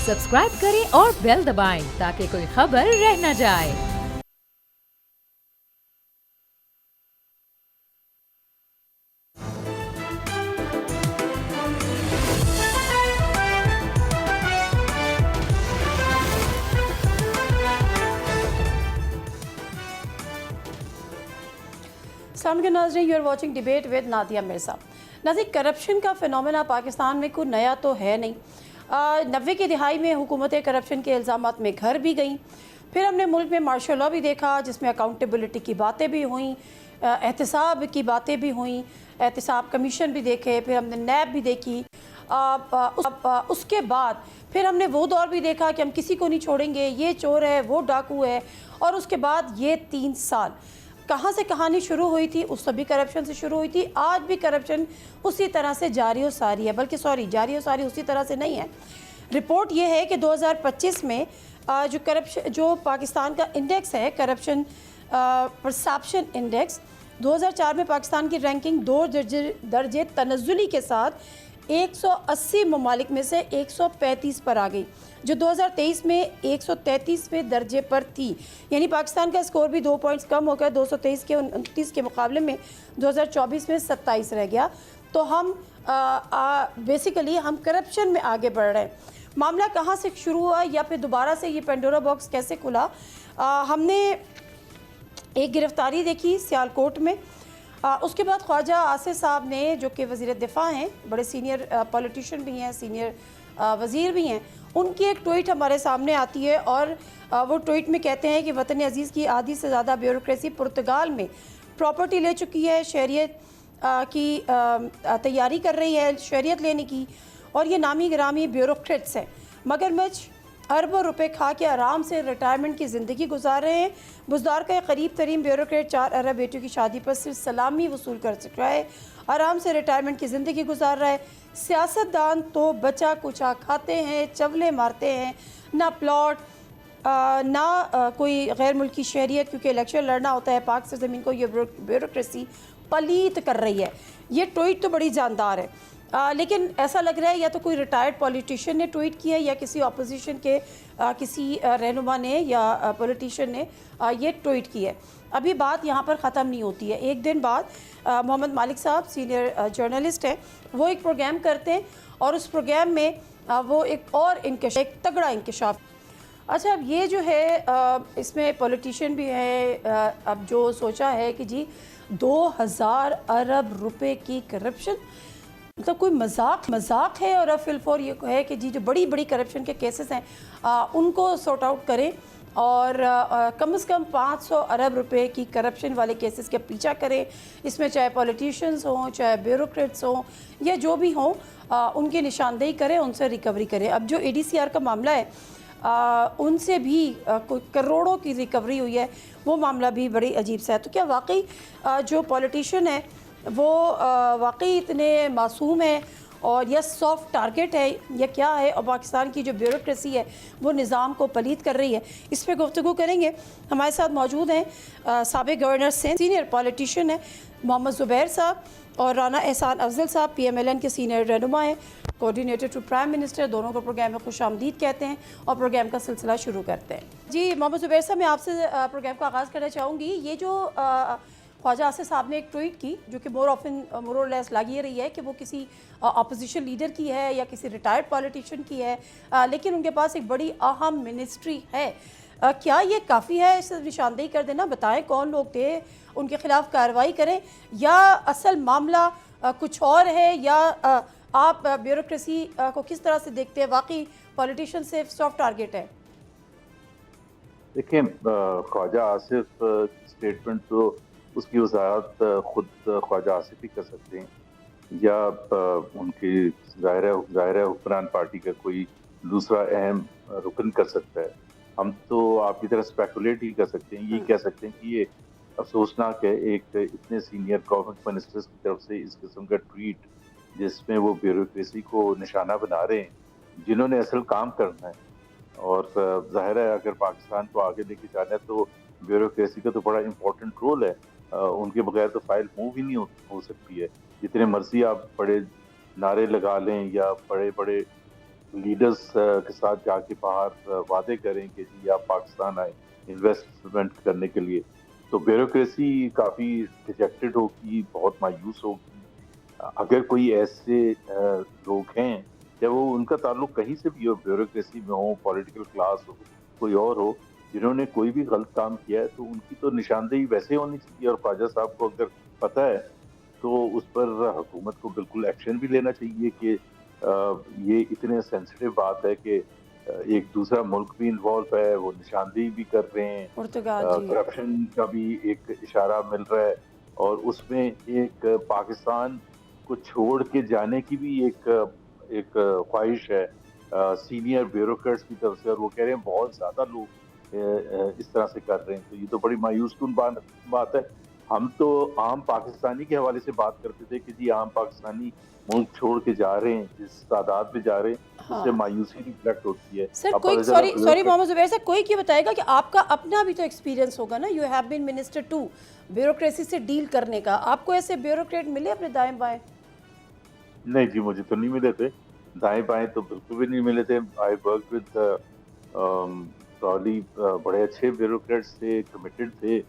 Subscribe करें और bell दबाएं ताकि कोई खबर रह न जाए। अस्सलाम वालेकुम नाज़रीन, you are watching debate with Nadia Mirza. नाज़रीन, करप्शन का फिनोमेना पाकिस्तान में कोई नया तो है नहीं। 90 की दिहाई में हुकूमतें करप्शन के इल्ज़ामात में घर भी गईं। फिर हमने मुल्क में मार्शल लॉ भी देखा जिसमें अकाउंटेबिलिटी की बातें भी हुई, एहतसाब की बातें भी हुई, एहतसाब कमीशन भी देखे, फिर हमने नैब भी देखी। उसके बाद फिर हमने वो दौर भी देखा कि हम किसी को नहीं छोड़ेंगे, ये चोर है, वो डाकू है। और उसके बाद ये 3 साल कहाँ से कहानी शुरू हुई थी, उस सभी करप्शन से शुरू हुई थी। आज भी करप्शन उसी तरह से जारी और सारी है, बल्कि जारी और सारी उसी तरह से नहीं है। रिपोर्ट ये है कि 2025 में जो पाकिस्तान का इंडेक्स है, करप्शन परसेप्शन इंडेक्स, 2004 में पाकिस्तान की रैंकिंग 2 दर्जे तनज़्ज़ुली के साथ 180 ममालिक में से 135 पर आ गई, जो 2023 में 133वें दर्जे पर थी। यानी पाकिस्तान का स्कोर भी 2 पॉइंट्स कम हो गया, 223 के 29 के मुकाबले में 2024 में 27 रह गया। तो हम बेसिकली हम करप्शन में आगे बढ़ रहे हैं। मामला कहाँ से शुरू हुआ या फिर दोबारा से ये पेंडोरा बॉक्स कैसे खुला? हमने एक गिरफ्तारी देखी सियालकोट में। उसके बाद ख्वाजा आसिफ साहब ने, जो कि वज़ीर दिफा हैं, बड़े सीनियर पॉलिटिशियन भी हैं, सीनियर वज़ीर भी हैं, उनकी एक ट्वीट हमारे सामने आती है और वो ट्वीट में कहते हैं कि वतन अजीज़ की आधी से ज़्यादा ब्यूरोक्रेसी पुर्तगाल में प्रॉपर्टी ले चुकी है, शहरियत की तैयारी कर रही है, शहरियत लेने की, और ये नामी गिरामी ब्यूरोक्रेट्स हैं। मगरमच्छ अरबों रुपए खा के आराम से रिटायरमेंट की ज़िंदगी गुजार रहे हैं। बुज़दार का करीब तरीन ब्यूरोक्रेट 4 अरब बेटियों की शादी पर सिर्फ सलामी वसूल कर चुका है, आराम से रिटायरमेंट की ज़िंदगी गुजार रहा है। सियासतदान तो बचा कुचा खाते हैं, चवले मारते हैं, ना प्लॉट ना कोई गैर मुल्की शहरियत, क्योंकि इलेक्शन लड़ना होता है पाक से ज़मीन को ये ब्यूरोक्रेसी पलीत कर रही है। ये ट्वीट तो बड़ी जानदार है, लेकिन ऐसा लग रहा है या तो कोई रिटायर्ड पॉलिटिशियन ने ट्वीट किया या किसी अपोजिशन के किसी रहनुमा ने या पॉलिटिशियन ने ये ट्वीट किया है। अभी बात यहाँ पर ख़त्म नहीं होती है। एक दिन बाद मोहम्मद मालिक साहब, सीनियर जर्नलिस्ट हैं, वो एक प्रोग्राम करते हैं और उस प्रोग्राम में वो एक तगड़ा इंकशाफ। अच्छा, अब ये जो है इसमें पॉलिटिशियन भी है, अब जो सोचा है कि जी 2000 अरब रुपए की करप्शन, मतलब कोई मजाक है। और अब फिलफोर ये है कि जी जो बड़ी बड़ी करप्शन के केसेस हैं उनको सॉर्ट आउट करें और कम से कम 500 अरब रुपए की करप्शन वाले केसेस के पीछा करें। इसमें चाहे पॉलिटिशियंस हों, चाहे ब्यूरोक्रेट्स हों, या जो भी हों, उनकी निशानदेही करें, उनसे रिकवरी करें। अब जो ADCR का मामला है, उनसे भी कोई करोड़ों की रिकवरी हुई है, वो मामला भी बड़ी अजीब सा है। तो क्या वाकई जो पॉलिटिशियन है वो वाकई इतने मासूम है और यह सॉफ्ट टारगेट है या क्या है, और पाकिस्तान की जो ब्यूरोक्रेसी है वो निज़ाम को पलीत कर रही है? इस पर गुफ्तगू करेंगे। हमारे साथ मौजूद हैं साबिक गवर्नर सिंध, सीनियर पॉलिटिशियन है मोहम्मद ज़ुबैर साहब, और राना एहसान अफजल साहब PMLN के सीनियर रहनुमा हैं, कोऑर्डिनेटर टू प्राइम मिनिस्टर। दोनों को प्रोग्राम में खुशामदीद कहते हैं और प्रोग्राम का सिलसिला शुरू करते हैं। जी मोहम्मद ज़ुबैर साहब, मैं आपसे प्रोग्राम का आगाज़ करना चाहूँगी। ये जो ख्वाजा आसिफ साहब ने एक ट्वीट की, जो कि मोर और लेस लग ये रही है कि वो किसी अपोजिशन लीडर की है या किसी रिटायर्ड पॉलिटिशियन की है, लेकिन उनके पास एक बड़ी अहम मिनिस्ट्री है। क्या ये काफ़ी है इस निशानदेही कर देना? बताएं कौन लोग थे, उनके खिलाफ कार्रवाई करें, या असल मामला कुछ और है, या आप ब्यूरोक्रेसी को किस तरह से देखते हैं? वाकई पॉलिटिशियन से सॉफ्ट टारगेट है? देखिए, ख्वाजा आसिफ स्टेटमेंट तो उसकी वजारत खुद ख्वाजा आसिफ ही कर सकते हैं, या उनकी ज़ाहिर हुक्मरान पार्टी का कोई दूसरा अहम रुकन कर सकता है। हम तो आपकी तरह स्पेकुलेट ही कर सकते हैं, ये कह सकते हैं कि ये अफसोसनाक है एक इतने सीनियर गवर्नमेंट मिनिस्टर्स की तरफ से इस किस्म का ट्वीट, जिसमें वो ब्यूरोक्रेसी को निशाना बना रहे हैं, जिन्होंने असल काम करना है। और ज़ाहिर है अगर पाकिस्तान को आगे लेके जाना है तो ब्यूरोक्रेसी का तो बड़ा इम्पोर्टेंट रोल है। उनके बगैर तो फाइल मूव ही नहीं हो सकती है। जितने मर्जी आप बड़े नारे लगा लें या बड़े बड़े लीडर्स के साथ जाके बाहर वादे करें कि जी आप पाकिस्तान आए इन्वेस्टमेंट करने के लिए, तो ब्यूरोक्रेसी काफ़ी डिजेक्टेड होगी, बहुत मायूस होगी। अगर कोई ऐसे लोग हैं, चाहे वो उनका ताल्लुक कहीं से भी हो, ब्यूरोक्रेसी में हो, पॉलिटिकल क्लास हो, कोई और हो, जिन्होंने कोई भी गलत काम किया है, तो उनकी तो निशानदेही वैसे होनी चाहिए। और ख्वाजा साहब को अगर पता है, तो उस पर हुकूमत को बिल्कुल एक्शन भी लेना चाहिए कि ये इतने सेंसिटिव बात है कि एक दूसरा मुल्क भी इन्वॉल्व है, वो निशानदेही भी कर रहे हैं, पुर्तगाल जी। करप्शन का भी एक इशारा मिल रहा है, और उसमें एक पाकिस्तान को छोड़ के जाने की भी एक ख्वाहिश है सीनियर ब्यूरोक्रेट्स की तरफ से, और वो कह रहे हैं बहुत ज़्यादा लोग इस तरह से कर रहे हैं। तो ये तो बड़ी मायूस कुन बात है। हम तो आम पाकिस्तानी के हवाले से बात करते थे कि जी आम पाकिस्तानी मुल्क छोड़ के जा रहे हैं, जिस तादाद में जा रहे हैं, उससे हाँ मायूसी रिफ्लेक्ट होती है। सर, अब कोई पता चला sorry sorry bureaucrat Mohammad Zubair साहब, कोई ये बताएगा कि आपका अपना भी तो एक्सपीरियंस होगा ना, you have been minister too, bureaucracy से डील करने का। आपको ऐसे ब्यूरोक्रेट मिले अपने दाएं बाएं? नहीं जी, मुझे तो नहीं मिले थे। दाएँ-बाएँ तो बिल्कुल भी नहीं मिले थे। आई वर्क विद प्रॉब्ली बड़े अच्छे ब्यूरोक्रेट्स थे, कमिटेड थे।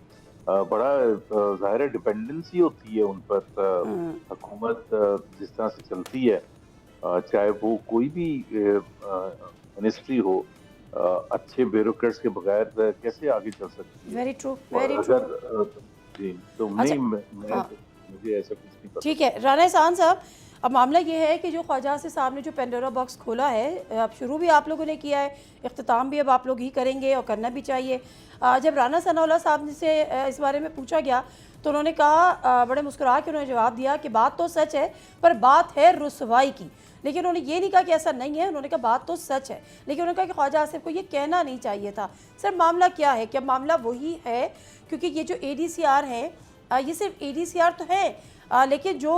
बड़ा ज़ाहिर है डिपेंडेंसी होती है उन पर। हम्म, हुकूमत जिस तरह से चलती है, चाहे वो कोई भी मिनिस्ट्री हो, अच्छे ब्यूरोक्रेट्स के बगैर कैसे आगे चल सकती है? वेरी ट्रू, और वेरी ट्रू। अगर जी, तो अच्छा, नहीं मैं हाँ तो मुझे ऐसा कुछ नहीं पता। ठीक है राना एहसान साहब, अब मामला ये है कि जो ख्वाजा से साहब ने जो पेंडोरा बॉक्स खोला है, अब शुरू भी आप लोगों ने किया है, इख्तिताम भी अब आप लोग ही करेंगे और करना भी चाहिए। जब राना सनाउल्लाह साहब से इस बारे में पूछा गया तो उन्होंने कहा, बड़े मुस्कुरा के उन्होंने जवाब दिया कि बात तो सच है, पर बात है रुसवाई की। लेकिन उन्होंने ये नहीं कहा कि ऐसा नहीं है, उन्होंने कहा बात तो सच है, लेकिन उन्होंने कहा कि ख्वाजा आसिफ को ये कहना नहीं चाहिए था। सर मामला क्या है? क्या मामला वही है? क्योंकि ये जो ADCR है, ये सिर्फ ADCR तो है, लेकिन जो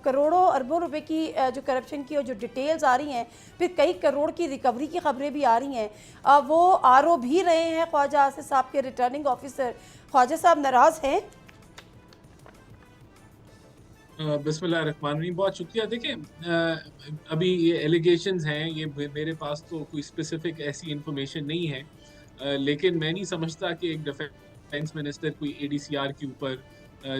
करोड़ों अरबों रुपए की जो करप्शन की और जो डिटेल्स आ रही हैं, फिर कई करोड़ की रिकवरी की खबरें भी आ रही हैं, वो RO भी रहे हैं ख्वाजा आसिफ साहब के रिटर्निंग ऑफिसर। ख्वाजा साहब नाराज़ हैं? बिस्मिल्लाहिर्रहमानिर्रहीम, बहुत शुक्रिया। देखिए, अभी ये एलिगेशंस हैं, ये मेरे पास तो कोई स्पेसिफिक ऐसी इंफॉर्मेशन नहीं है, लेकिन मैं नहीं समझता कि एक डिफेंस मिनिस्टर कोई ADCR के ऊपर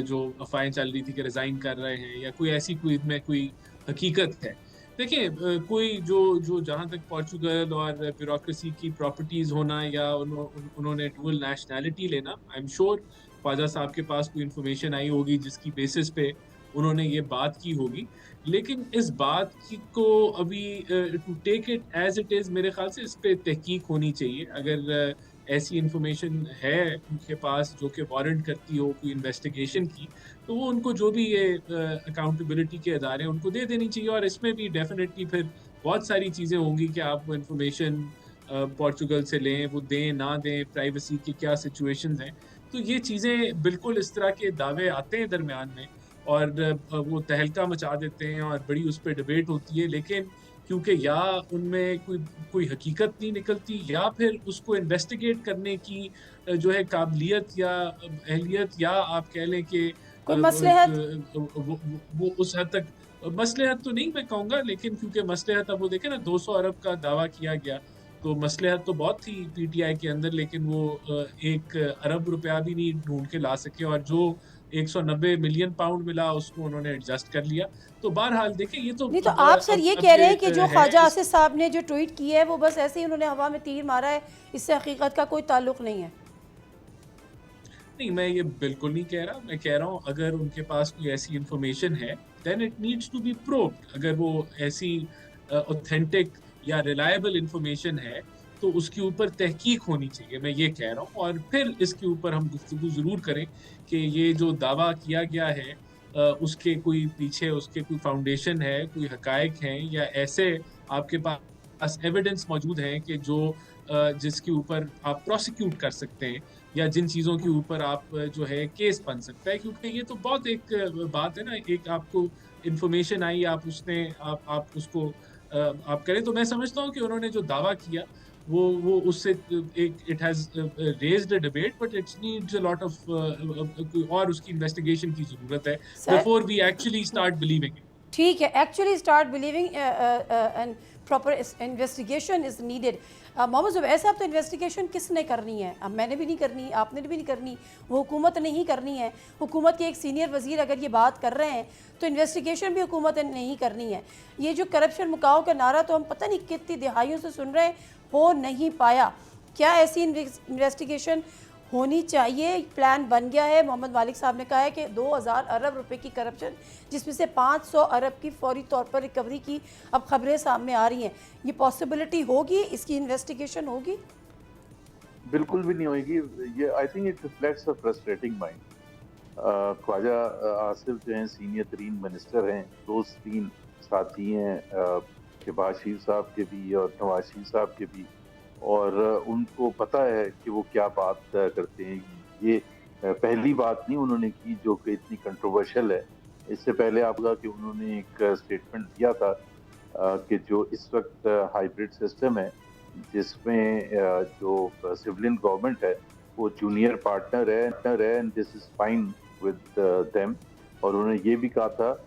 जो अफवाहें चल रही थी कि रिज़ाइन कर रहे हैं, या कोई ऐसी कोई इनमें कोई हकीकत है। देखिए, कोई जो जो जहाँ तक पोर्चुगल और ब्यूरोक्रेसी की प्रॉपर्टीज़ होना, या उन्होंने डुअल नेशनैलिटी लेना, I am sure Khwaja Sahab के पास कोई इन्फॉर्मेशन आई होगी जिसकी बेसिस पे उन्होंने ये बात की होगी। लेकिन इस बात की को अभी to take it as it is, मेरे ख्याल से इस पे तहकीक होनी चाहिए। अगर ऐसी इंफॉर्मेशन है उनके पास जो कि वारंट करती हो कोई इन्वेस्टिगेशन की, तो वो उनको जो भी ये अकाउंटेबिलिटी के अदारे हैं उनको दे देनी चाहिए। और इसमें भी डेफिनेटली फिर बहुत सारी चीज़ें होंगी कि आप वो इन्फॉर्मेशन पोर्चुगल से लें, वो दें ना दें, प्राइवेसी की क्या सिचुएशंस हैं। तो ये चीज़ें बिल्कुल, इस तरह के दावे आते हैं दरमियान में, और वो तहलका मचा देते हैं और बड़ी उस पर डिबेट होती है। लेकिन क्योंकि या उनमें कोई हकीकत नहीं निकलती, या फिर उसको इन्वेस्टिगेट करने की जो है काबिलियत या अहलियत, या आप कह लें कि कोई मसलहत? वो उस हद तक मसलहत तो नहीं मैं कहूँगा, लेकिन क्योंकि मसलहत, अब वो देखें ना, 200 अरब का दावा किया गया, तो मसलहत तो बहुत थी PTI के अंदर, लेकिन वो 1 अरब रुपया भी नहीं ढूंढ के ला सके, और जो 190 मिलियन पाउंड मिला उसको उन्होंने एडजस्ट कर लिया। तो बहरहाल देखिए, ये तो नहीं तो अब आप सर ये अब कह रहे हैं कि जो है ख्वाजा आसिफ साहब ने जो ट्वीट की है वो बस ऐसे ही उन्होंने हवा में तीर मारा है, इससे हकीकत का कोई ताल्लुक नहीं है? नहीं, मैं ये बिल्कुल नहीं कह रहा। मैं कह रहा हूँ, अगर उनके पास कोई ऐसी इंफॉर्मेशन है, then it needs to be proved. अगर वो ऐसी ऑथेंटिक या रिलायबल इंफॉर्मेशन है, तो उसके ऊपर तहकीक होनी चाहिए, मैं ये कह रहा हूँ। और फिर इसके ऊपर हम गुफ्तगू ज़रूर करें कि ये जो दावा किया गया है, उसके कोई पीछे उसके कोई फाउंडेशन है, कोई हकायक हैं, या ऐसे आपके पास एविडेंस मौजूद हैं कि जो जिसके ऊपर आप प्रोसिक्यूट कर सकते हैं, या जिन चीज़ों के ऊपर आप जो है केस बन सकता है। क्योंकि ये तो बहुत एक बात है ना, एक आपको इंफॉर्मेशन आई, आप उसको आप करें। तो मैं समझता हूँ कि उन्होंने जो दावा किया, वो उससे एक it has raised a debate, but it's needs a lot of और उसकी इन्वेस्टिगेशन की ज़रूरत है sir before we actually start believing it. ठीक है, actually start believing and proper investigation is needed. Mohammad Zubair साहब, तो इन्वेस्टिगेशन किसने करनी है? अब मैंने भी नहीं करनी, आपने भी नहीं करनी, वो हुकूमत ने ही करनी है। हुकूमत के एक सीनियर वज़ीर अगर ये बात कर रहे हैं तो इन्वेस्टिगेशन भी हुकूमत ने ही करनी है। ये जो करप्शन मुकाओ का नारा तो हम पता नहीं कितनी दिहाइयों से सुन रहे हैं, हो नहीं पाया। क्या ऐसी इन्वेस्टिगेशन होनी चाहिए? प्लान बन गया है। मोहम्मद मालिक साहब ने कहा है कि 2000 अरब रुपए की करप्शन, जिसमें से 500 अरब की फौरी तौर पर रिकवरी की अब खबरें सामने आ रही हैं। ये पॉसिबिलिटी होगी, इसकी इन्वेस्टिगेशन होगी? बिल्कुल भी नहीं होगी। ये I think it reflects a frustrating mind. Khawaja Asif जो हैं सीनियर तरीन मिनिस्टर हैं, दोस्त तीन साथी हैं, शहबाज शरीफ साहब के भी और नवाज शरीफ साहब के भी, और उनको पता है कि वो क्या बात करते हैं। ये पहली बात नहीं उन्होंने की जो कि इतनी कंट्रोवर्शियल है। इससे पहले आपका कि उन्होंने एक स्टेटमेंट दिया था कि जो इस वक्त हाइब्रिड सिस्टम है जिसमें जो सिविलियन गवर्नमेंट है वो जूनियर पार्टनर है and this is fine with them. और उन्होंने ये भी कहा था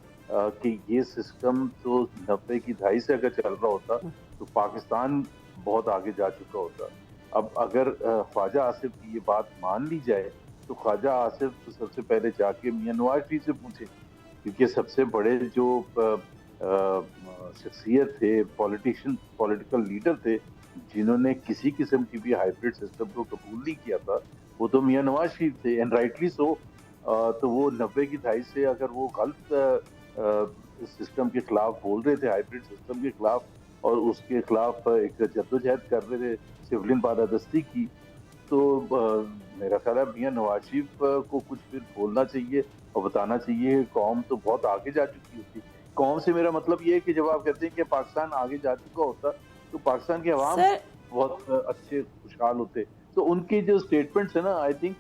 कि ये सिस्टम तो 90 की दहाई से अगर चल रहा होता तो पाकिस्तान बहुत आगे जा चुका होता। अब अगर ख्वाजा आसिफ की ये बात मान ली जाए तो ख्वाजा आसिफ तो सबसे पहले जाके मियां नवाज शरीफ से पूछे, क्योंकि सबसे बड़े जो शख्सियत थे, पॉलिटिकल लीडर थे जिन्होंने किसी किस्म की भी हाइब्रिड सिस्टम को कबूल नहीं किया था, वो तो मियां नवाज शरीफ थे, एंड राइटली सो। तो वो 90 की दहाई से अगर वो गलत सिस्टम के खिलाफ बोल रहे थे, हाइब्रिड सिस्टम के खिलाफ, और उसके खिलाफ एक जद्दोजहद कर रहे थे सिविलियन बालादस्ती की, तो मेरा ख्याल है मियां नवाज शरीफ को कुछ फिर बोलना चाहिए और बताना चाहिए। कौम तो बहुत आगे जा चुकी होती। कौम से मेरा मतलब ये है कि जब आप कहते हैं कि पाकिस्तान आगे जा चुका होता तो पाकिस्तान के अवाम बहुत अच्छे खुशहाल होते। तो उनके जो स्टेटमेंट्स है ना, I think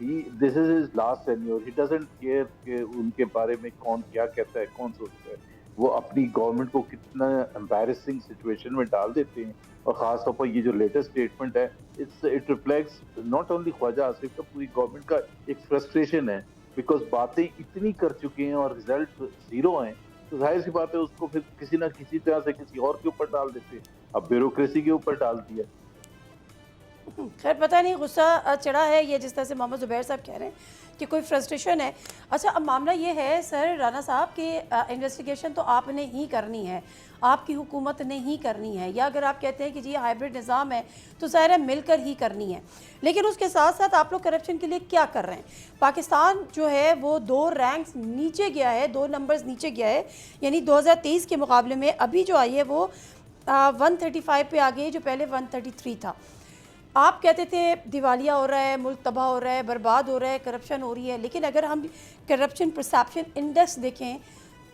this is his last tenure, he doesn't care कि उनके बारे में कौन क्या कहता है, कौन सोचता है। वो अपनी गवर्नमेंट को कितना एम्बैरेसिंग सिचुएशन में डाल देते हैं। और खास तौर पर ये जो लेटेस्ट स्टेटमेंट है, it reflects not only Khawaja Asif का, पूरी गवर्नमेंट का एक फ्रस्ट्रेशन है, बिकॉज बातें इतनी कर चुके हैं और रिजल्ट जीरो हैं। तो जाहिर सी बात है उसको फिर किसी ना किसी तरह से किसी और के ऊपर डाल देते हैं। अब ब्यूरोक्रेसी के ऊपर डाल दिया। खैर पता नहीं गुस्सा चढ़ा है ये, जिस तरह से मोहम्मद ज़ुबैर साहब कह रहे हैं कि कोई फ्रस्ट्रेशन है। अच्छा, अब मामला ये है सर राना साहब कि इन्वेस्टिगेशन तो आपने ही करनी है, आपकी हुकूमत ने ही करनी है, या अगर आप कहते हैं कि जी ये हाइब्रिड निज़ाम है तो ज़ाहिर है मिलकर ही करनी है। लेकिन उसके साथ साथ आप लोग करप्शन के लिए क्या कर रहे हैं? पाकिस्तान जो है वो 2 रैंक्स नीचे गया है, 2 नंबर्स नीचे गया है, यानी 2023 के मुकाबले में अभी जो आई है वो 135 पे आ गई, जो पहले 133 था। आप कहते थे दिवालिया हो रहा है, मुल्क तबाह हो रहा है, बर्बाद हो रहा है, करप्शन हो रही है, लेकिन अगर हम करप्शन परसेप्शन इंडेक्स देखें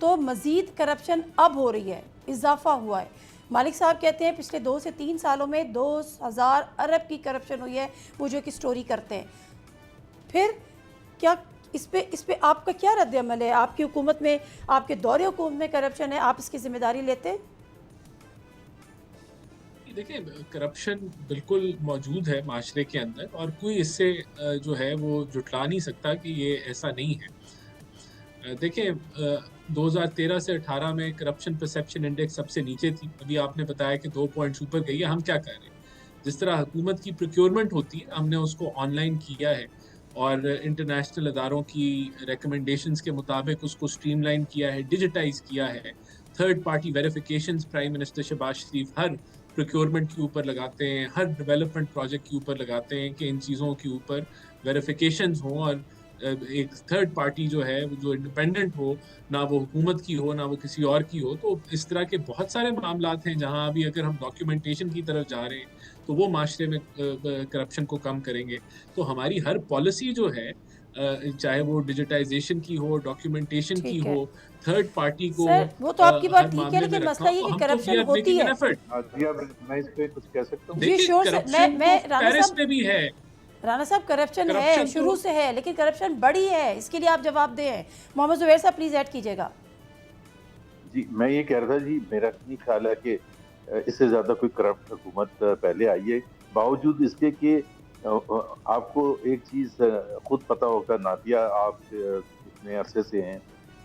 तो मज़ीद करप्शन अब हो रही है, इजाफा हुआ है। मालिक साहब कहते हैं पिछले 2 से 3 सालों में 2000 अरब की करप्शन हुई है, वो जो कि स्टोरी करते हैं। फिर क्या इस पे आपका क्या रद्द-ए-अमल है? आपकी हुकूमत में, आपके दौरे हुकूमत में करप्शन है, आप इसकी जिम्मेदारी लेते हैं? देखिए, करप्शन बिल्कुल मौजूद है माशरे के अंदर, और कोई इससे जो है वो जुटला नहीं सकता कि ये ऐसा नहीं है। देखिए, 2013 से 18 में करप्शन परसेप्शन इंडेक्स सबसे नीचे थी। अभी आपने बताया कि 2 पॉइंट्स ऊपर गई है। हम क्या कर रहे हैं? जिस तरह हुकूमत की प्रोक्योरमेंट होती है, हमने उसको ऑनलाइन किया है और इंटरनेशनल अदारों की रिकमेंडेशंस के मुताबिक उसको स्ट्रीमलाइन किया है, डिजिटाइज किया है। Third party verifications prime minister Shehbaz Sharif हर प्रोक्योरमेंट के ऊपर लगाते हैं, हर डेवलपमेंट प्रोजेक्ट के ऊपर लगाते हैं कि इन चीज़ों के ऊपर वेरिफिकेशंस हों, और एक थर्ड पार्टी जो है जो इंडिपेंडेंट हो, ना वो हुकूमत की हो ना वो किसी और की हो। तो इस तरह के बहुत सारे मामलात हैं जहां अभी अगर हम डॉक्यूमेंटेशन की तरफ जा रहे हैं तो वो माशरे में करप्शन को कम करेंगे। तो हमारी हर पॉलिसी जो है, चाहे वो डिजिटाइजेशन की हो, डॉक्यूमेंटेशन की हो, थर्ड पार्टी को सर वो तो आपकी बात ठीक है, लेकिन मसला ये कि करप्शन होती है। मैं इस पे कुछ कह सकता हूँ? जी श्योर सर, मैं राना साहब पे भी है। राना साहब करप्शन है, शुरू से है, लेकिन करप्शन बड़ी है, इसके लिए आप जवाब दें। मोहम्मद ज़ुबैर साहब प्लीज ऐड कीजिएगा। जी मैं ये कह रहा था जी, मेरा नहीं ख्याल है कि इससे ज्यादा कोई करप्ट हुकूमत पहले आई है, बावजूद इसके कि आपको एक चीज खुद पता होगा, नादिया आप इतने अरसे से हैं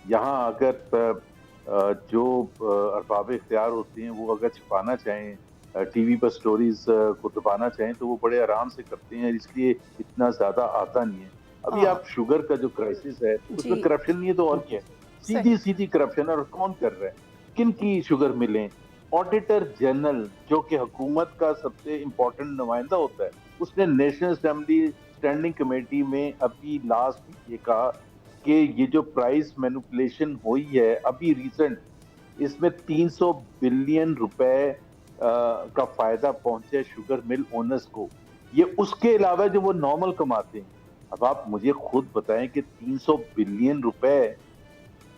यहाँ, अगर जो अरबाब इख्तियार होते हैं वो अगर छुपाना चाहें, टीवी पर स्टोरीज को दबाना चाहें तो वो बड़े आराम से करते हैं, इसलिए इतना ज्यादा आता नहीं है। अभी हाँ आप शुगर का जो क्राइसिस है उसमें जी करप्शन नहीं है तो और क्या है, सीधी सीधी करप्शन। और कौन कर रहा है, किन की शुगर मिलें? ऑडिटर जनरल जो कि हुकूमत का सबसे इम्पोर्टेंट नुमाइंदा होता है, उसने नेशनल असेंबली स्टैंडिंग कमेटी में अभी लास्ट ये कहा कि ये जो प्राइस मैनिपुलेशन हुई है अभी रिसेंट, इसमें 300 बिलियन रुपए का फायदा पहुंचे शुगर मिल ओनर्स को। ये उसके अलावा जो वो नॉर्मल कमाते हैं। अब आप मुझे खुद बताएं कि 300 बिलियन रुपए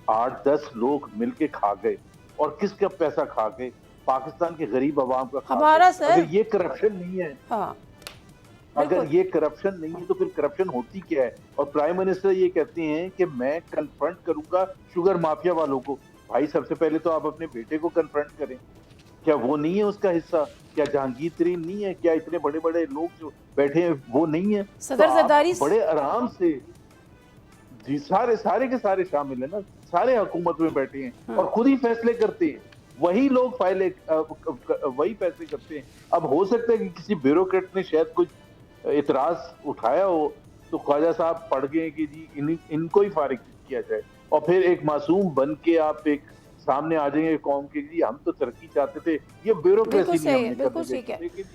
8-10 लोग मिलके खा गए, और किसका पैसा खा गए? पाकिस्तान के गरीब आवाम का खा हमारा गए। सर। अगर ये करप्शन नहीं है, हाँ अगर बिल्कुल ये करप्शन नहीं है तो फिर करप्शन होती क्या है? और प्राइम मिनिस्टर ये कहते हैं कि मैं कन्फ्रंट करूंगा शुगर माफिया वालों को। भाई सबसे पहले तो आप अपने बेटे को कन्फ्रंट करें, क्या वो नहीं है उसका हिस्सा? क्या जहांगीर तरीन नहीं है? क्या इतने बड़े बड़े लोग जो बैठे हैं वो नहीं है? तो सदर आप जरदारी बड़े आराम से, जी सारे सारे के सारे शामिल है ना, सारे हुकूमत में बैठे हैं और खुद ही फैसले करते हैं, वही लोग वही फैसले करते हैं। अब हो सकता है कि किसी ब्यूरोक्रेट ने शायद कुछ इतराज उठाया हो तो ख्वाजा साहब पढ़ गए कि जी इनको ही फारिग किया जाए, और फिर एक मासूम बन के आप एक सामने आ जाएंगे कौम के, जी हम तो तरक्की चाहते थे। ये ब्यूरोक्रेसी बिल्कुल नहीं सही है, हमने बिल्कुल करने ठीक है। देते, लेकिन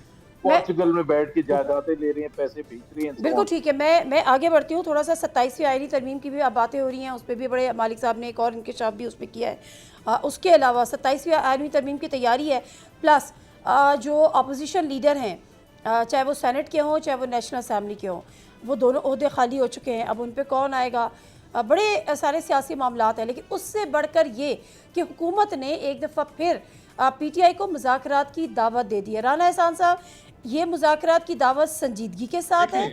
मैं पोर्चुगल में बैठ के जायदादें ले रहे हैं, पैसे भेज रहे हैं, so बिल्कुल on। ठीक है, मैं आगे बढ़ती हूँ। थोड़ा सा 27वीं आईनी तरमीम की भी अब बातें हो रही हैं, उस पर भी बड़े मालिक साहब ने एक और इंकशाफ भी उस पर किया है। उसके अलावा 27वीं आईनी तरमीम की तैयारी है, प्लस जो अपोजिशन लीडर हैं, चाहे वो सेनेट के हों चाहे वो नेशनल असम्बली के हों, वो दोनों ओहदे खाली हो चुके हैं। अब उन पर कौन आएगा, बड़े सारे सियासी मामलात हैं। लेकिन उससे बढ़कर ये कि हुकूमत ने एक दफ़ा फिर PTI को मुज़ाकरात की दावत दे दी है। राना एहसान साहब, ये मुज़ाकरात की दावत संजीदगी के साथ है?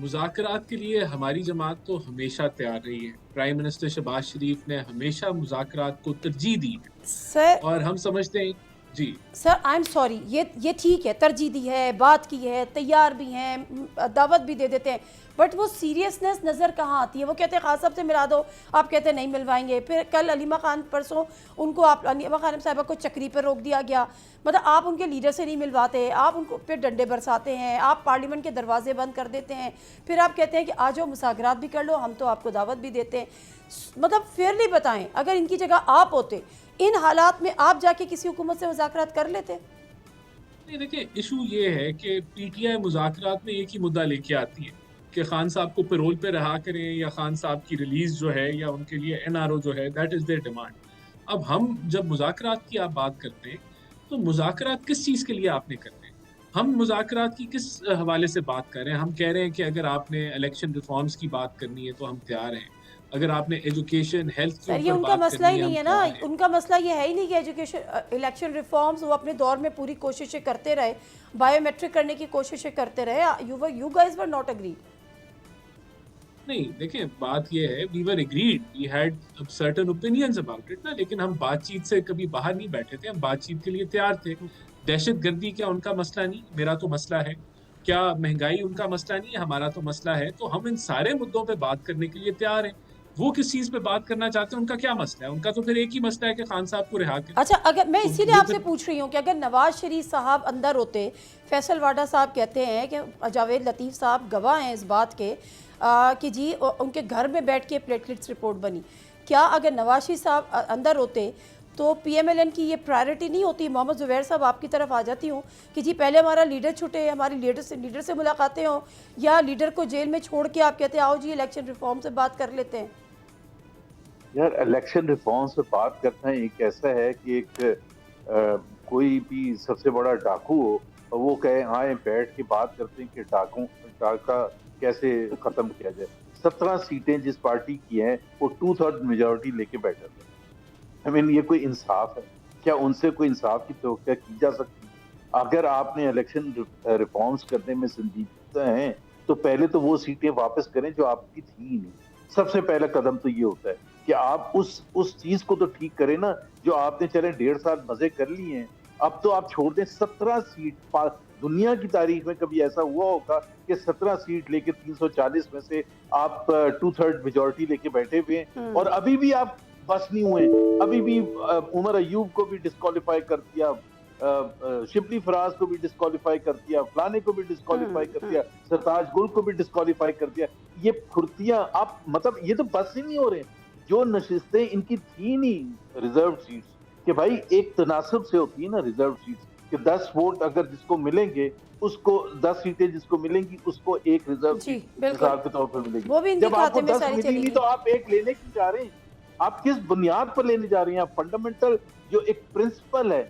मुज़ाकरात के लिए हमारी जमात तो हमेशा तैयार रही है। प्राइम मिनिस्टर शहबाज शरीफ ने हमेशा मुज़ाकरात को तरजीह दी है सर और हम समझते हैं जी सर आई एम सॉरी, ये ठीक है, तरजीह दी है, बात की है, तैयार भी हैं, दावत भी दे देते हैं, बट वो सीरियसनेस नज़र कहाँ आती है? वो कहते हैं खान साहब से मिला दो, आप कहते हैं नहीं मिलवाएंगे। फिर कल अलीमा खान, परसों उनको आप अलीमा खान साहिबा को चक्री पर रोक दिया गया। मतलब आप उनके लीडर से नहीं मिलवाते, आप उनको फिर डंडे बरसाते हैं, आप पार्लियामेंट के दरवाजे बंद कर देते हैं, फिर आप कहते हैं कि आ जाओ मुज़ाकरात भी कर लो, हम तो आपको दावत भी देते हैं। मतलब फेयरली बताएं, अगर इनकी जगह आप होते, इन हालात में आप जाके किसी हुकूमत से मुज़ाकरात कर लेते? नहीं, देखिए इशू ये है कि PTI मुज़ाकरात में एक ही मुद्दा लेके आती है कि खान साहब को पैरोल पे रहा करें या खान साहब की रिलीज जो है या उनके लिए NRO जो है, दैट इज़ देयर डिमांड। अब हम जब मुज़ाकरात की आप बात करते हैं तो मुज़ाकरात किस चीज़ के लिए आपने करने हैं? हम मुज़ाकरात की किस हवाले से बात कर रहे हैं? हम कह रहे हैं कि अगर आपने इलेक्शन रिफॉर्म्स की बात करनी है तो हम तैयार हैं, अगर आपने एजुकेशन हेल्थ के सर ये ऊपर उनका बात मसला ही करनी है नहीं हम है ना, तैयार हैं। उनका मसला ये है ही नहीं कि एजुकेशन इलेक्शन रिफॉर्म्स वो अपने दौर में पूरी कोशिशें करते रहे, बायोमेट्रिक करने की कोशिशें करते रहे। You guys were not agreed. नहीं, देखिए बात ये है, we were agreed, we had certain opinions about it ना, लेकिन हम बातचीत से कभी बाहर नहीं बैठे थे, हम बातचीत के लिए तैयार थे। दहशतगर्दी क्या उनका मसला नहीं, मेरा तो मसला है। क्या महंगाई उनका मसला नहीं है, हमारा तो मसला है। तो हम इन सारे मुद्दों पे बात करने के लिए तैयार हैं। वो किस चीज पे बात करना चाहते हैं, उनका क्या मसला है? उनका तो फिर एक ही मसला है कि खान साहब को रिहा करें। अच्छा, अगर मैं तो इसीलिए वो आपसे फिर पूछ रही हूँ कि अगर नवाज शरीफ साहब अंदर होते, फैसल वाडा साहब कहते हैं कि जावेद लतीफ़ साहब गवाह हैं इस बात के कि जी उनके घर में बैठ के प्लेटलेट्स रिपोर्ट बनी। क्या अगर नवाज शरीफ साहब अंदर होते तो PMLN की ये प्रायोरिटी नहीं होती? मोहम्मद ज़ुबैर साहब आपकी तरफ आ जाती हूँ कि जी पहले हमारा लीडर छुटे, हमारी लीडर से मुलाकातें हों, या लीडर को जेल में छोड़ के आप कहते हैं आओ जी इलेक्शन रिफॉर्म से बात कर लेते हैं। यार इलेक्शन रिफॉर्म से बात करना एक ऐसा है कि कोई भी सबसे बड़ा डाकू हो और वो कहे आए बैठ के बात करते हैं कि डाका कैसे खत्म किया जाए। 17 सीटें जिस पार्टी की हैं वो 2/3 मेजोरिटी लेके बैठा था। आई मीन ये कोई इंसाफ है? क्या उनसे कोई इंसाफ की तवक्को की जा सकती? अगर आपने इलेक्शन रिफॉर्म्स करने में संजीदा हैं तो पहले तो वो सीटें वापस करें जो आपकी थी ही नहीं। सबसे पहला कदम तो ये होता है कि आप उस चीज को तो ठीक करें ना जो आपने चले 1.5 साल मजे कर लिए हैं। अब तो आप छोड़ दें। 17 सीट, दुनिया की तारीख में कभी ऐसा हुआ होगा कि 17 सीट लेके 340 में से आप 2/3 मेजोरिटी लेके बैठे हुए हैं और अभी भी आप बस नहीं हुए। अभी भी उमर अयूब को भी डिस्क्वालीफाई कर दिया, शिबली फराज को भी डिस्क्वालीफाई कर दिया, फलाने को भी डिस्क्वालीफाई कर दिया, सरताज गुल को भी डिस्क्वालीफाई कर दिया। ये फुर्तियां आप मतलब ये तो बस ही नहीं हो रहे। जो नशिस्तें इनकी थी नहीं रिजर्व सीट्स, कि भाई एक तनासब से होती है ना रिजर्व सीट्स, कि 10 वोट अगर जिसको मिलेंगे उसको 10 सीटें जिसको मिलेंगी उसको एक रिजर्व जी, सीट बिल्कुल। मिसाल के तौर पर मिलेगी। वो भी इनके जब आपको खाते में 10 सारी मिलेंगी चलेगी। तो आप एक लेने क्यों जा रहे हैं? आप किस बुनियाद पर लेने जा रहे हैं? फंडामेंटल जो एक प्रिंसिपल है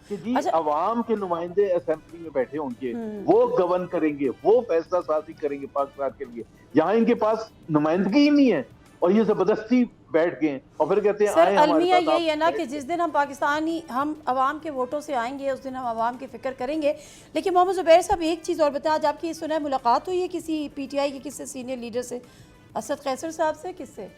कि जी अच्छा। अवाम के नुमाइंदे असेंबली में बैठे होंगे, वो गवर्न करेंगे, वो फैसला साजी करेंगे पाकिस्तान के लिए। यहाँ इनके पास नुमाइंदगी ही नहीं है और ये जबरदस्ती बैठ गए और फिर कहते हैं सर आए हमारे अलमिया साथ, यही आप है ना बैठ कि जिस दिन हम पाकिस्तानी हम अवाम के वोटों से आएंगे उस दिन हम अवाम की फ़िक्र करेंगे। लेकिन मोहम्मद ज़ुबैर साहब एक चीज़ और बताएं, आज आपकी सुना है मुलाकात हुई है किसी PTI के किसी सीनियर लीडर से, असद कैसर साहब से, किससे?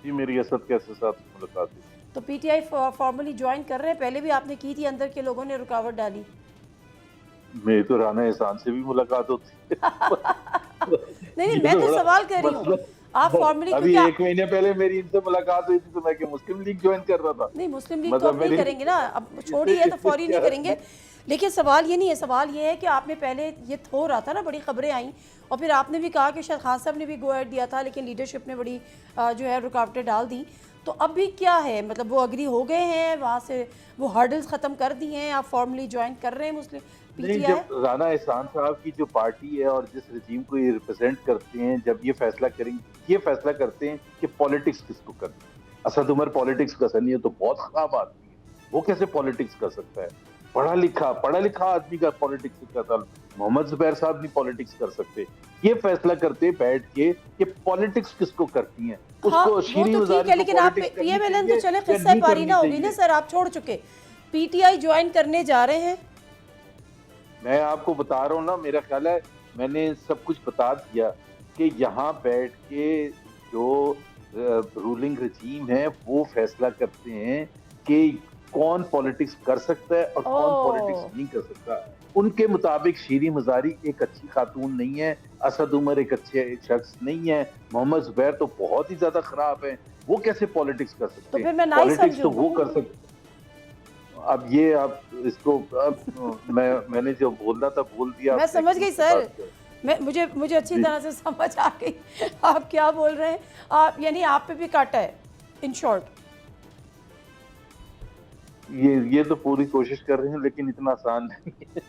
जी मेरी असद कैसर साहब से मुलाकात हुई। तो PTI फॉर्मली ज्वाइन कर रहे हैं? पहले भी आपने की थी, अंदर के लोगों ने रुकावट डाली। मेरी तो राना एहसान से भी मुलाकात होती है। नहीं मैं तो सवाल कर रही हूँ, आप फॉर्मली अभी 1 महीने पहले मेरी इनसे मुलाकात हुई थी तो मैं मुस्लिम लीग ज्वाइन कर रहा था। नहीं मुस्लिम लीग तो मतलब अब नहीं मेरी- करेंगे ना, अब छोड़ी है तो फौरी नहीं करेंगे। लेकिन सवाल ये नहीं है, सवाल ये है कि आपने पहले ये हो रहा था ना, बड़ी खबरें आई और फिर आपने भी कहा कि शायद खान साहब ने भी गो एड दिया था, लेकिन लीडरशिप ने बड़ी जो है रुकावटें डाल दी। तो अब भी क्या है, मतलब वो अग्री हो गए हैं, वहाँ से वो हर्डल्स ख़त्म कर दिए हैं, आप फॉर्मली ज्वाइन कर रहे हैं मुस्लिम नहीं, PTI? जब राना एहसान साहब की जो पार्टी है और जिस रजीम को ये रिप्रेजेंट करते हैं, जब ये फैसला करेंगे, ये फैसला करते हैं कि पॉलिटिक्स किसको करनी है। असद उमर पॉलिटिक्स का सनी है तो बहुत खराब आदमी है, वो कैसे पॉलिटिक्स कर सकता है? पढ़ा लिखा आदमी का पॉलिटिक्स का था। मोहम्मद जुबैर साहब नहीं पॉलिटिक्स कर सकते। ये फैसला करते बैठ के कि पॉलिटिक्स किसको करती है, हाँ, उसको वो शीरी तो ठीक है, लेकिन आप PMLN तो चले किस्सा पारी ना होगी ना सर, आप छोड़ चुके, PTI ज्वाइन करने जा रहे हैं। मैं आपको बता रहा हूँ ना, मेरा ख्याल है मैंने सब कुछ बता दिया कि यहाँ बैठ के जो रूलिंग रजीम है वो फैसला करते हैं कि कौन पॉलिटिक्स कर सकता है और कौन पॉलिटिक्स नहीं कर सकता। उनके मुताबिक शीरी मजारी एक अच्छी खातून नहीं है, असद उमर एक अच्छे शख्स नहीं है, मोहम्मद जुबैर तो बहुत ही ज्यादा खराब है, वो कैसे पॉलिटिक्स कर सकते हैं? तो फिर मैं नहीं पॉलिटिक्स तो समझूं। वो कर सकते। अब ये आप इसको मैंने जो बोलना था बोल दिया। मैं समझ गई सर, मुझे अच्छी तरह से समझ आ गई आप क्या बोल रहे हैं। आप यानी आप पे भी काटा है इन शॉर्ट। ये तो पूरी कोशिश कर रहे हैं लेकिन इतना आसान नहीं है।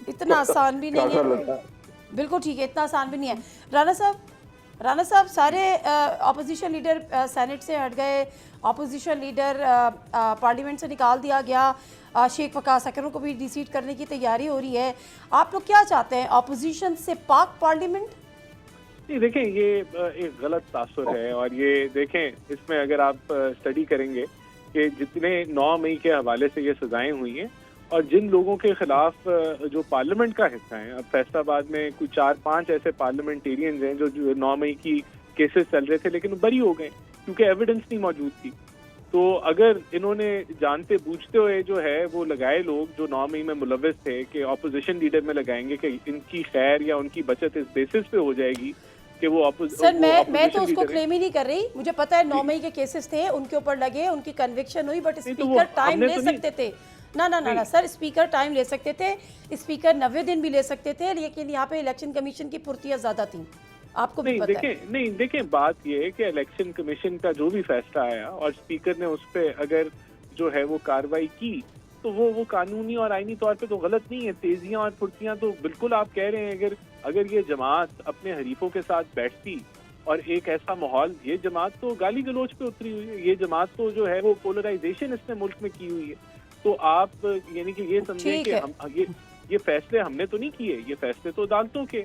इतना आसान भी नहीं है, बिल्कुल ठीक है, इतना आसान भी नहीं है। राना साहब सारे अपोजिशन लीडर सेनेट से हट गए, अपोजिशन लीडर पार्लियामेंट से निकाल दिया गया, शेख वकास अकरम को भी डिसीट करने की तैयारी हो रही है। आप लोग क्या चाहते हैं, अपोजिशन से पाक पार्लियामेंट? नहीं देखें, ये एक गलत तासुर है और ये देखें इसमें अगर आप स्टडी करेंगे कि जितने 9 मई के हवाले से ये सजाएं हुई हैं और जिन लोगों के खिलाफ जो पार्लियामेंट का हिस्सा हैं, अब फैसलाबाद में कुछ 4-5 ऐसे पार्लियामेंटेरियंस हैं जो 9 मई की केसेस चल रहे थे लेकिन बरी हो गए क्योंकि एविडेंस नहीं मौजूद थी। तो अगर इन्होंने जानते बूझते हुए जो है वो लगाए लोग जो 9 मई में मुलव्वस थे कि ऑपोजिशन लीडर में लगाएंगे कि इनकी खैर या उनकी बचत इस बेसिस पे हो जाएगी कि वो सर मैं तो उसको क्लेम ही नहीं कर रही, मुझे पता है 9 मई के केसेस थे, उनके ऊपर लगे, उनकी कन्विक्शन हुई, बट स्पीकर टाइम ले सकते थे ना सर, स्पीकर टाइम ले सकते थे, स्पीकर 90 दिन भी ले सकते थे, लेकिन यहाँ पे इलेक्शन कमीशन की फुर्तियाँ ज्यादा थी, आपको भी पता है। नहीं देखें, बात ये है कि इलेक्शन कमीशन का जो भी फैसला आया और स्पीकर ने उस पर अगर जो है वो कार्रवाई की तो वो कानूनी और आईनी तौर पे तो गलत नहीं है। तेजियां और फुर्तियां तो बिल्कुल आप कह रहे हैं, अगर ये जमात अपने हरीफों के साथ बैठती और एक ऐसा माहौल, ये जमात तो गाली गलोच पे उतरी हुई है, ये जमात तो जो है वो पोलराइजेशन इसने मुल्क में की हुई है। तो आप यानी कि ये समझें कि हम ये फैसले हमने तो नहीं किए, ये फैसले तो अदालतों के,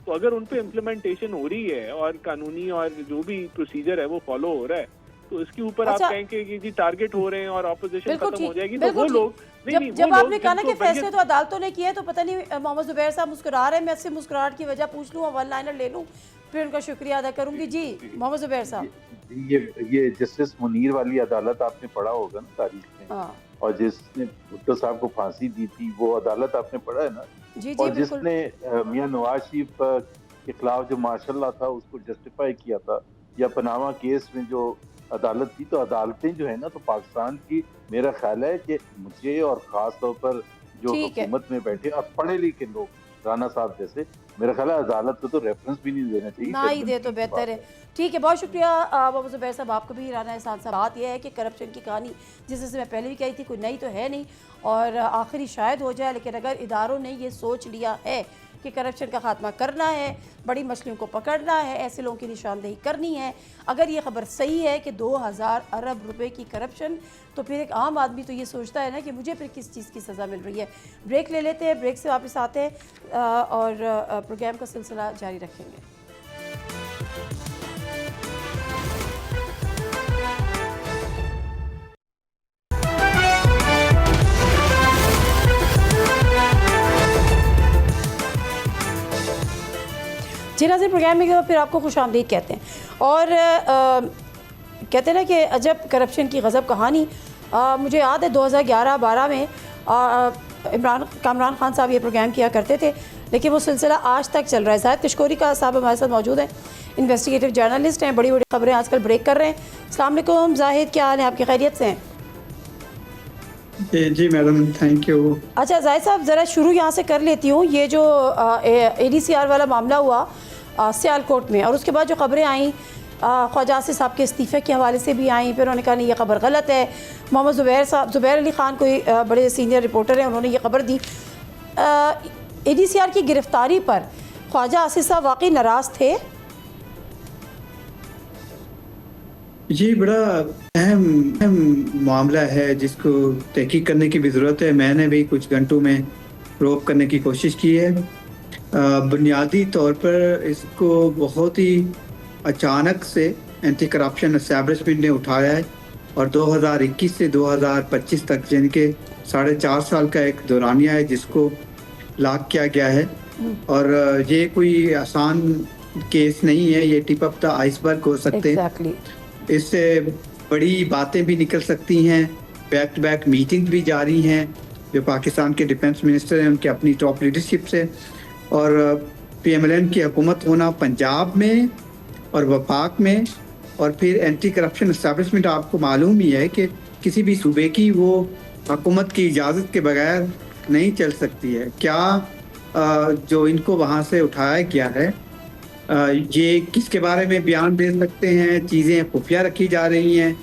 तो अगर उन पे इम्प्लीमेंटेशन हो रही है और कानूनी और जो भी प्रोसीजर है वो फॉलो हो रहा है तो इसके ऊपर आप कहें कि जी टारगेट हो रहे हैं और ऑपोजिशन खत्म हो जाएगी, तो वो लोग जब आपने कहा ना कि फैसले तो अदालतों ने किए, तो पता नहीं मोहम्मद जुबैर साहब मुस्कुरा रहे हैं, मैं इससे मुस्कुराहट की वजह पूछ लूँ, वन लाइनर ले लूँ, फिर उनका शुक्रिया अदा करूंगी। जी मोहम्मद जुबैर साहब, ये जस्टिस मुनीर वाली अदालत आपने पढ़ा होगा ना तारीख में, और जिसने भुट्टो साहब को फांसी दी थी वो अदालत आपने पढ़ा है ना। जी और जिसने मियां नवाज शरीफ के खिलाफ जो मार्शल लॉ था उसको जस्टिफाई किया था, या पनामा केस में जो अदालत की, तो अदालतें जो है ना, तो पाकिस्तान की मेरा ख्याल है कि मुझे और ख़ास तौर पर जो ठीक है। हुकूमत में बैठे और पढ़े लिखे लोग, राना साहब जैसे, मेरा ख्याल है अदालत को तो रेफरेंस भी नहीं देना चाहिए। ना ही दे तो बेहतर है। ठीक है, बहुत शुक्रिया मोहम्मद ज़ुबैर साहब, आपको भी राना एहसान साहब। बात यह है कि करप्शन की कहानी जिससे मैं पहले भी कही थी, कोई नई तो है नहीं और आखिरी शायद हो जाए, लेकिन अगर इदारों ने ये सोच लिया है कि करप्शन का खात्मा करना है, बड़ी मछलियों को पकड़ना है, ऐसे लोगों की निशानदेही करनी है, अगर ये खबर सही है कि 2000 अरब रुपए की करप्शन, तो फिर एक आम आदमी तो ये सोचता है ना कि मुझे फिर किस चीज़ की सज़ा मिल रही है। ब्रेक ले लेते हैं, ब्रेक से वापस आते हैं और प्रोग्राम का सिलसिला जारी रखेंगे। जी नाज़रीन, प्रोग्राम में फिर आपको खुशामदीद कहते हैं और कहते हैं ना कि अजब करप्शन की गज़ब कहानी। मुझे याद है 2011-12 में कामरान खान साहब ये प्रोग्राम किया करते थे, लेकिन वो सिलसिला आज तक चल रहा है। ज़ाहिद कशकोरी का साहब हमारे साथ मौजूद हैं, इन्वेस्टिगेटिव जर्नलिस्ट हैं, बड़ी बड़ी खबरें आजकल ब्रेक कर रहे हैं। अस्सलाम वालेकुम ज़ाहिद, क्या हाल है आपकी? खैरियत से हैं? जी मैडम, थैंक यू। अच्छा ज़ाहिद साहब, ज़रा शुरू यहाँ से कर लेती हूँ। ये जो ADCR वाला मामला हुआ सियालकोट में, और उसके बाद जो खबरें आई ख्वाजा आसिफ साहब के इस्तीफ़े के हवाले से भी आई, फिर उन्होंने कहा नहीं ये खबर गलत है। मोहम्मद ज़ुबैर अली ख़ान कोई बड़े सीनियर रिपोर्टर हैं, उन्होंने ये खबर दी। ADCR की गिरफ़्तारी पर ख्वाजा आसिफ साहब वाकई नाराज़ थे? ये बड़ा अहम मामला है जिसको तहकीक करने की भी ज़रूरत है। मैंने भी कुछ घंटों में प्रोब करने की कोशिश की है। बुनियादी तौर पर इसको बहुत ही अचानक से एंटी करप्शन एस्टैब्लिशमेंट ने उठाया है और 2021 से 2025 तक, यानी कि 4.5 साल का एक दौरानिया है जिसको लॉक किया गया है। और ये कोई आसान केस नहीं है, ये टिप ऑफ द आइसबर्ग हो सकते हैं। Exactly. इससे बड़ी बातें भी निकल सकती हैं। बैक टू बैक मीटिंग भी जारी हैं जो पाकिस्तान के डिफेंस मिनिस्टर हैं उनके अपनी टॉप लीडरशिप से, और PMLN की हुकूमत होना पंजाब में और वफाक में, और फिर एंटी करप्शन एस्टैब्लिशमेंट आपको मालूम ही है कि किसी भी सूबे की वो हुकूमत की इजाज़त के बगैर नहीं चल सकती है। क्या जो इनको वहाँ से उठाया गया है, ये किसके बारे में बयान दे सकते हैं? चीज़ें खुफिया रखी जा रही हैं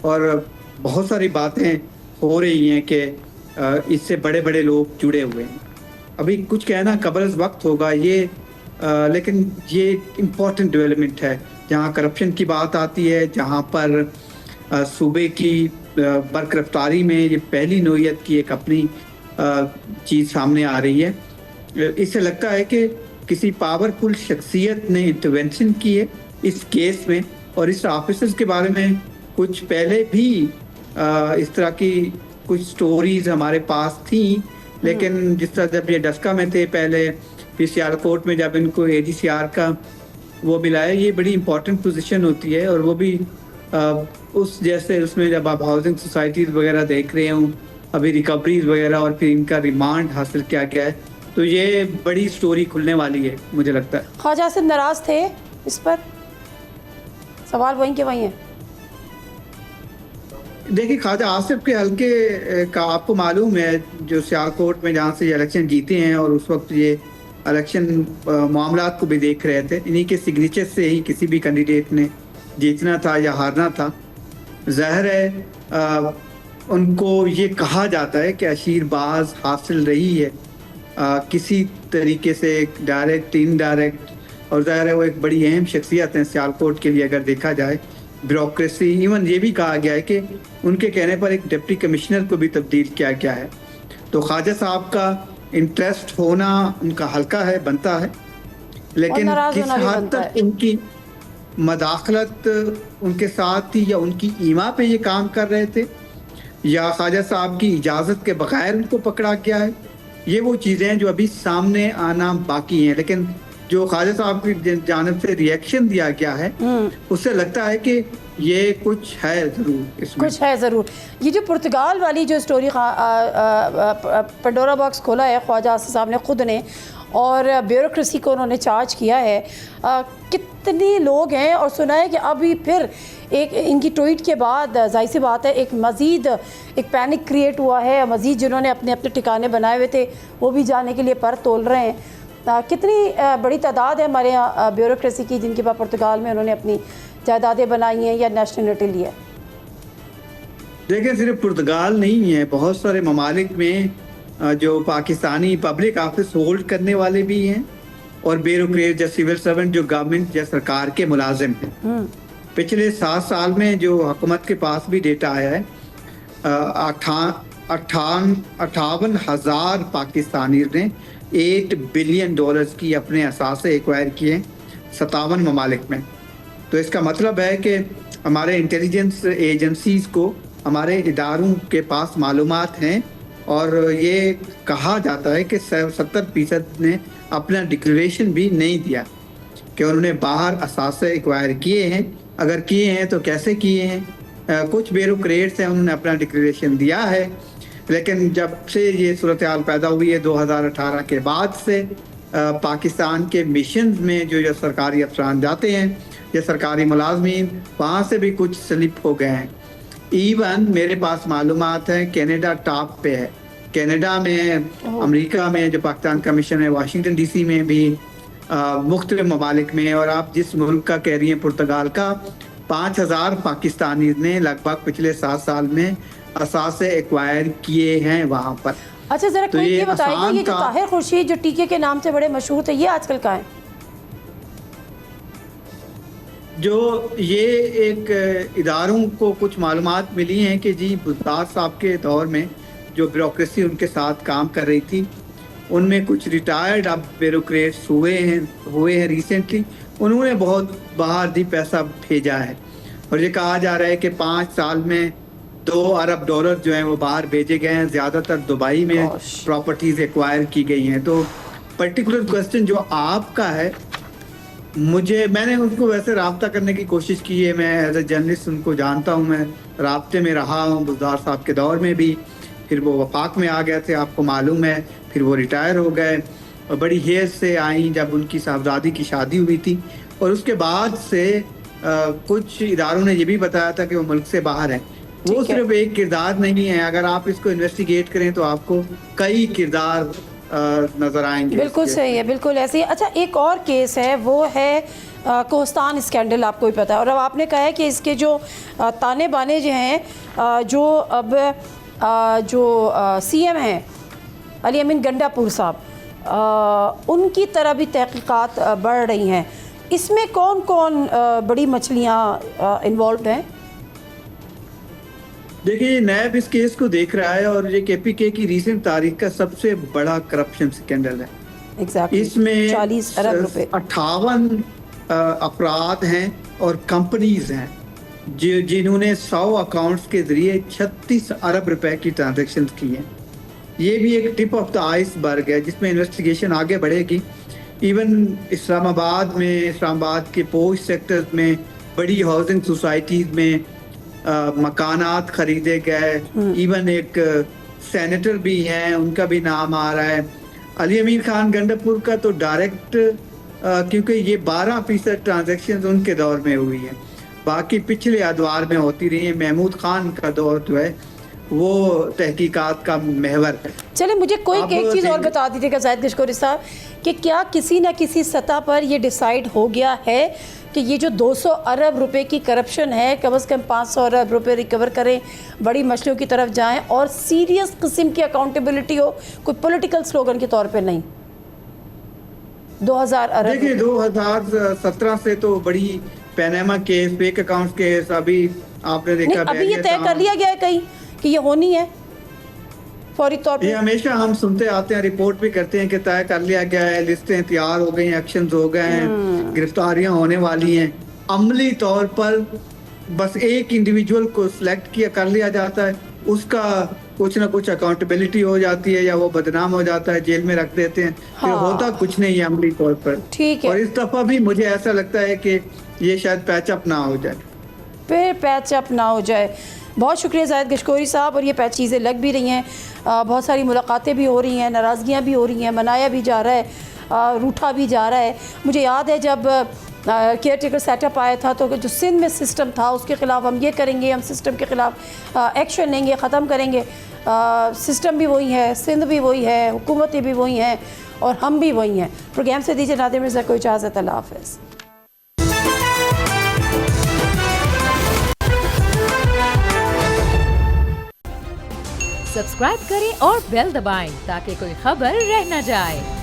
और बहुत सारी बातें हो रही हैं कि इससे बड़े बड़े लोग जुड़े हुए हैं। अभी कुछ कहना कबल वक्त होगा ये, लेकिन ये इम्पोर्टेंट डेवलपमेंट है जहाँ करप्शन की बात आती है, जहाँ पर सूबे की बरकरफ्तारी में ये पहली नौयत की एक अपनी चीज़ सामने आ रही है। इससे लगता है कि किसी पावरफुल शख्सियत ने इंटरवेंशन की है इस केस में, और इस ऑफिसर्स के बारे में कुछ पहले भी इस तरह की कुछ स्टोरीज हमारे पास थी, लेकिन जिस तरह जब ये डस्का में थे पहले, फिर सियालकोट में जब इनको ADCR का वो मिलाया, ये बड़ी इंपॉर्टेंट पोजीशन होती है। और वो भी उस जैसे उसमें जब आप हाउसिंग सोसाइटीज़ वगैरह देख रहे हों, अभी रिकवरीज वगैरह, और फिर इनका रिमांड हासिल किया गया है, तो ये बड़ी स्टोरी खुलने वाली है मुझे लगता है। ख्वाजा आसिफ नाराज़ थे इस पर? सवाल वहीं के वहीं है। देखिए, ख्वाजा आसिफ के हल्के का आपको मालूम है, जो सियालकोट में जहाँ से इलेक्शन जीते हैं, और उस वक्त ये इलेक्शन मामलात को भी देख रहे थे, इन्हीं के सिग्नेचर से ही किसी भी कैंडिडेट ने जीतना था या हारना था। ज़ाहिर है उनको ये कहा जाता है कि अशीरबाज हासिल रही है किसी तरीके से, डायरेक्ट इनडायरेक्ट, और ज़ाहिर है वो एक बड़ी अहम शख्सियत है सियालकोट के लिए अगर देखा जाए। ब्यूरोक्रेसी, इवन ये भी कहा गया है कि उनके कहने पर एक डिप्टी कमिश्नर को भी तब्दील किया गया है। तो ख्वाजा साहब का इंटरेस्ट होना उनका हल्का है, बनता है, लेकिन किस हद तक उनकी मदाखलत उनके साथ थी, या उनकी ईमा पे ये काम कर रहे थे, या ख्वाजा साहब की इजाज़त के बगैर उनको पकड़ा गया है, ये वो चीज़ें हैं जो अभी सामने आना बाकी हैं। लेकिन जो ख्वाजा साहब की जानिब से रिएक्शन दिया गया है, उससे लगता है कि ये कुछ है ज़रूर इसमें। कुछ है ज़रूर। ये जो पुर्तगाल वाली जो स्टोरी पंडोरा बॉक्स खोला है ख्वाजा आसिफ साहब ने खुद ने, और ब्यूरोक्रेसी को उन्होंने चार्ज किया है, कितने लोग हैं, और सुना है कि अभी फिर एक इनकी ट्वीट के बाद जाहिर सी बात है एक मज़ीद एक पैनिक क्रिएट हुआ है, मज़ीद जिन्होंने अपने अपने ठिकाने बनाए हुए थे वो भी जाने के लिए पर तोल रहे हैं। कितनी बड़ी तादाद है हमारे यहाँ ब्यूरोक्रेसी की जिनके पास पुर्तगाल में उन्होंने अपनी जायदादें बनाई हैं या नेशनलिटी ली है? देखिए, सिर्फ पुर्तगाल नहीं है, बहुत सारे ममालिक में जो पाकिस्तानी पब्लिक ऑफिस होल्ड करने वाले भी हैं और ब्यूरोक्रेट या सिविल सर्वेंट जो गवर्नमेंट या सरकार के मुलाजिम हैं। पिछले 7 साल में जो हुकूमत के पास भी डेटा आया है, 58,000 पाकिस्तानी ने $8 बिलियन की अपने असासे एक्वायर किए 57 ममालिक में। तो इसका मतलब है कि हमारे इंटेलिजेंस एजेंसीज को, हमारे इदारों के पास मालूमात हैं, और ये कहा जाता है कि 70% ने अपना डिक्लेरेशन भी नहीं दिया कि उन्होंने बाहर असासे एक्वायर किए हैं। अगर किए हैं तो कैसे किए हैं। कुछ ब्यूरोक्रेट्स हैं उन्होंने अपना डिक्लेरेशन दिया है, लेकिन जब से ये सूरत हाल पैदा हुई है 2018 के बाद से पाकिस्तान के मिशन में जो सरकारी अफसरान जाते हैं या सरकारी मुलाजमीन, वहाँ से भी कुछ स्लिप हो गए हैं। इवन मेरे पास मालूमात है कनाडा टॉप पे है, कनाडा में, अमेरिका में जो पाकिस्तान का मिशन है, वाशिंगटन डीसी में भी, मुख्तलिफ ममालिक में, और आप जिस मुल्क का कह रही हैं पुर्तगाल का, 5,000 पाकिस्तानी ने लगभग पिछले 7 साल में असासे एक्वायर किए हैं वहाँ पर। अच्छा, जरा तो ये बताइए, ये जो ताहिर खुर्शीद जो टीके के नाम से बड़े मशहूर थे, ये आजकल कहाँ है? जो ये एक इदारों को कुछ मालूमात मिली हैं कि जी बुज़दार साहब के दौर में जो ब्यूरोक्रेसी उनके साथ काम कर रही थी, उनमें कुछ रिटायर्ड अब ब्यूरोक्रेट्स हुए हैं रिसेंटली, उन्होंने बहुत बाहर भी पैसा भेजा है, और ये कहा जा रहा है कि 5 साल में $2 अरब जो हैं वो बाहर भेजे गए हैं, ज़्यादातर दुबई में प्रॉपर्टीज़ एक्वायर की गई हैं। तो पर्टिकुलर क्वेश्चन जो आपका है, मैंने उनको वैसे राब्ता करने की कोशिश की है, मैं एज ए जर्नलिस्ट उनको जानता हूँ, मैं राब्ते में रहा हूँ बुज़दार साहब के दौर में भी, फिर वो वफाक में आ गए थे आपको मालूम है, फिर वो रिटायर हो गए और बड़ी हेज से आई जब उनकी साहबजादी की शादी हुई थी, और उसके बाद से कुछ इदारों ने ये भी बताया था कि वो मुल्क से बाहर हैं। वो सिर्फ एक किरदार नहीं है, अगर आप इसको इन्वेस्टिगेट करें तो आपको कई किरदार नजर आएंगे। बिल्कुल सही है, बिल्कुल ऐसे ही। अच्छा, एक और केस है, वो है कोहस्तान स्कैंडल, आपको भी पता है, और अब आपने कहा है कि इसके जो ताने बाने जो हैं, जो अब जो CM हैं अली अमीन गंडापुर साहब, उनकी तरह भी तहकीकात बढ़ रही हैं। इसमें कौन कौन बड़ी मछलियाँ इन्वॉल्व हैं? देखिए, नैब इस केस को देख रहा है और ये KPK की रीसेंट तारीख का सबसे बड़ा करप्शन स्कैंडल है। Exactly. इसमें 40 अरब रुपए 58 अफराद हैं और कंपनीज हैं जिन्होंने 100 अकाउंट्स के जरिए 36 अरब रुपए की ट्रांजैक्शन की हैं। ये भी एक टिप ऑफ द आइसबर्ग है जिसमें इन्वेस्टिगेशन आगे बढ़ेगी। इवन इस्लामाबाद के पोश सेक्टर्स में, बड़ी हाउसिंग सोसाइटीज में मकानात खरीदे गए। इवन एक सेनेटर भी हैं, उनका भी नाम आ रहा है। अली अमीर खान गंडापुर का तो डायरेक्ट, क्योंकि ये 12% ट्रांजैक्शन उनके दौर में हुई है, बाकी पिछले अदवार में होती रही है। महमूद खान का दौर जो है वो तहकीकात का महवर है। चले, मुझे कोई एक चीज़ और बता दीजिएगा जाहिद गशकोरी साहब, कि क्या किसी न किसी सतह पर ये डिसाइड हो गया है कि ये जो 200 अरब रुपए की करप्शन है, कम से कम 500 अरब रुपए रिकवर करें, बड़ी मछलियों की तरफ जाएं और सीरियस किस्म की अकाउंटेबिलिटी हो, कोई पॉलिटिकल स्लोगन के तौर पे नहीं? 2000 अरब। देखिए, 2017 से तो बड़ी Panama case, fake account case, अभी आपने देखा अभी ये तय कर लिया गया है कहीं कि ये होनी है फौरी तौर पे? ये हमेशा हम सुनते आते हैं, रिपोर्ट भी करते हैं कि तय कर लिया गया है, लिस्टें तैयार हो गई हैं, एक्शंस हो गए हैं, गिरफ्तारियां होने वाली हैं। अमली तौर पर बस एक इंडिविजुअल को सिलेक्ट कर लिया जाता है, उसका कुछ ना कुछ अकाउंटेबिलिटी हो जाती है या वो बदनाम हो जाता है, जेल में रख देते हैं। फिर होता कुछ नहीं है अमली तौर पर। ठीक है। और इस दफा भी मुझे ऐसा लगता है कि ये शायद पैचअप ना हो जाए। फिर पैच अप ना हो जाए। बहुत शुक्रिया जाहिद गशकोरी साहब। और ये पैच चीज़ें लग भी रही हैं, बहुत सारी मुलाकातें भी हो रही हैं, नाराज़गियाँ भी हो रही हैं, मनाया भी जा रहा है, रूठा भी जा रहा है। मुझे याद है जब केयर टेकर सेटअप आया था तो जो सिंध में सिस्टम था उसके ख़िलाफ़ हम ये करेंगे, हम सिस्टम के ख़िलाफ़ एक्शन लेंगे, ख़त्म करेंगे। सिस्टम भी वही है, सिंध भी वही है, हुकूमतें भी वही हैं और हम भी वही हैं। प्रोग्राम से दीजिए नादिर मिर्ज़ा को इजाज़त। अल्लाह हाफ़िज़। सब्सक्राइब करें और बेल दबाएं ताकि कोई खबर रह न जाए।